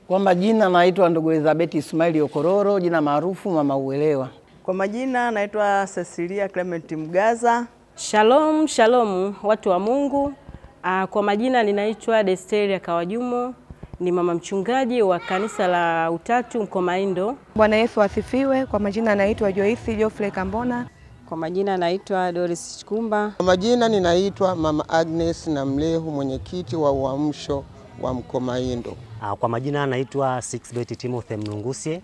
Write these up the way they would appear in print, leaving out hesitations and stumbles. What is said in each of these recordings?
Kwa majina naitwa ndugu Elizabeth Ismail Okororo, jina maarufu Mama Uelewa. Kwa majina naitwa Cecilia Clement Mgaza. Shalom, shalom watu wa Mungu. Kwa majina ninaitwa Desteria Kawajumo, ni mama mchungaji wa kanisa la Utatu Mkomaindo. Bwana Yesu asifiwe. Kwa majina naitwa Joyce Geoffrey Kambona. Kwa majina naitwa Doris Chikumba. Kwa majina ninaitwa Mama Agnes Namlehu, mwenyekiti wa uamsho wa Mkomaindo. Kwa majina naitwa Sixbet Timothy Mnungusie.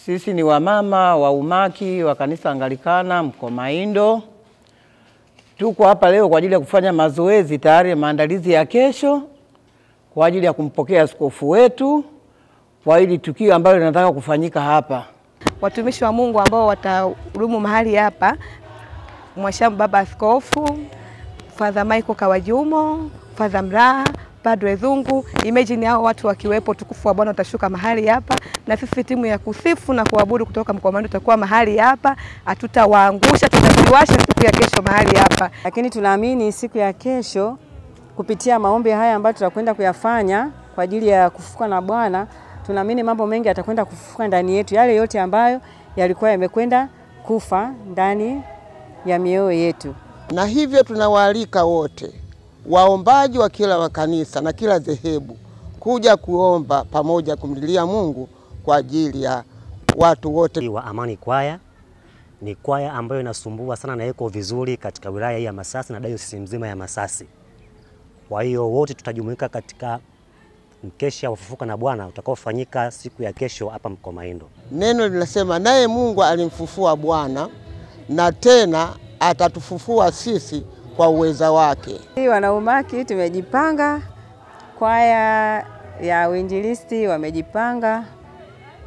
Sisi ni wamama wa umaki wa kanisa Anglikana Mkomaindo. Tuko hapa leo kwa ajili ya kufanya mazoezi tayari maandalizi ya kesho kwa ajili ya kumpokea askofu wetu kwa hili tukio ambalo linataka kufanyika hapa. Watumishi wa Mungu ambao watahudumu mahali hapa: Mwashamu Baba Askofu, Father Michael Kawajumo, Father Mraha, Padre Zungu. Imagine hao watu wakiwepo, tukufu wa Bwana utashuka mahali hapa, na sisi timu ya kusifu na kuabudu kutoka Mkomaindo tutakuwa mahali hapa. Hatutawaangusha, tutaviwasha siku ya kesho mahali hapa. Lakini tunaamini siku ya kesho kupitia maombi haya ambayo tutakwenda kuyafanya kwa ajili ya kufufuka na Bwana, tunaamini mambo mengi yatakwenda kufufuka ndani yetu, yale yote ambayo yalikuwa yamekwenda kufa ndani ya mioyo yetu. Na hivyo tunawaalika wote waombaji wa kila kanisa na kila dhehebu kuja kuomba pamoja kumlilia Mungu kwa ajili ya watu wote. Wa Amani Kwaya ni kwaya ambayo inasumbua sana na iko vizuri katika wilaya hii ya Masasi na dayosisi mzima ya Masasi. Kwa hiyo wote tutajumuika katika mkesha wa kufufuka na Bwana utakaofanyika siku ya kesho hapa Mkomaindo. Neno linasema naye Mungu alimfufua Bwana na tena atatufufua sisi kwa uweza wake. Wanaumaki tumejipanga, kwaya ya uinjilisti wamejipanga,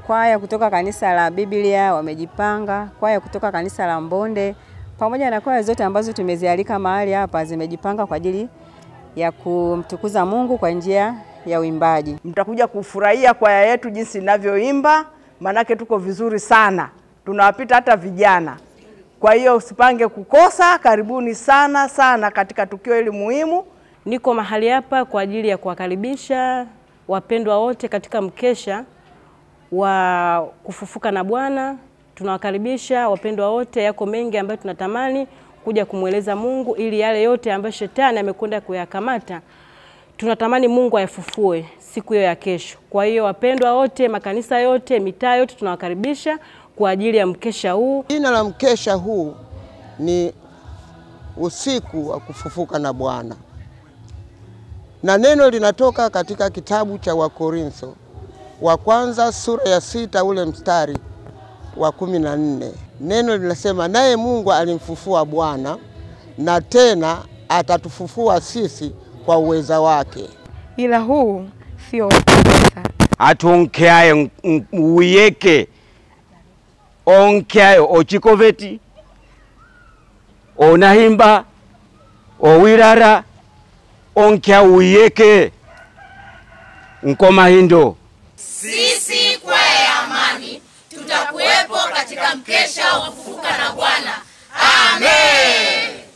kwaya kutoka kanisa la Biblia wamejipanga, kwaya kutoka kanisa la Mbonde, pamoja na kwaya zote ambazo tumezialika mahali hapa zimejipanga kwa ajili ya kumtukuza Mungu kwa njia ya uimbaji. Mtakuja kufurahia kwaya yetu jinsi inavyoimba, manake tuko vizuri sana. Tunawapita hata vijana. Kwa hiyo usipange kukosa, karibuni sana sana katika tukio hili muhimu. Niko mahali hapa kwa ajili ya kuwakaribisha wapendwa wote katika mkesha wa kufufuka na Bwana. Tunawakaribisha wapendwa wote, yako mengi ambayo tunatamani kuja kumweleza Mungu ili yale yote ambayo shetani amekwenda kuyakamata tunatamani Mungu ayafufue siku hiyo ya kesho. Kwa hiyo wapendwa wote, makanisa yote, mitaa yote tunawakaribisha kwa ajili ya mkesha huu. Jina la mkesha huu ni usiku wa kufufuka na Bwana. Na neno linatoka katika kitabu cha Wakorintho wa kwanza sura ya 6 ule mstari wa 14. Neno linasema naye Mungu alimfufua Bwana na tena atatufufua sisi kwa uweza wake. Ila huu sio pesa. Atonkeaye uyeke onkeaye ochikoveti onahimba owirara onkea uyeke Mkomaindo. Sisi kwaya ya Amani tutakuwepo katika mkesha wa kufufuka na Bwana. Amen.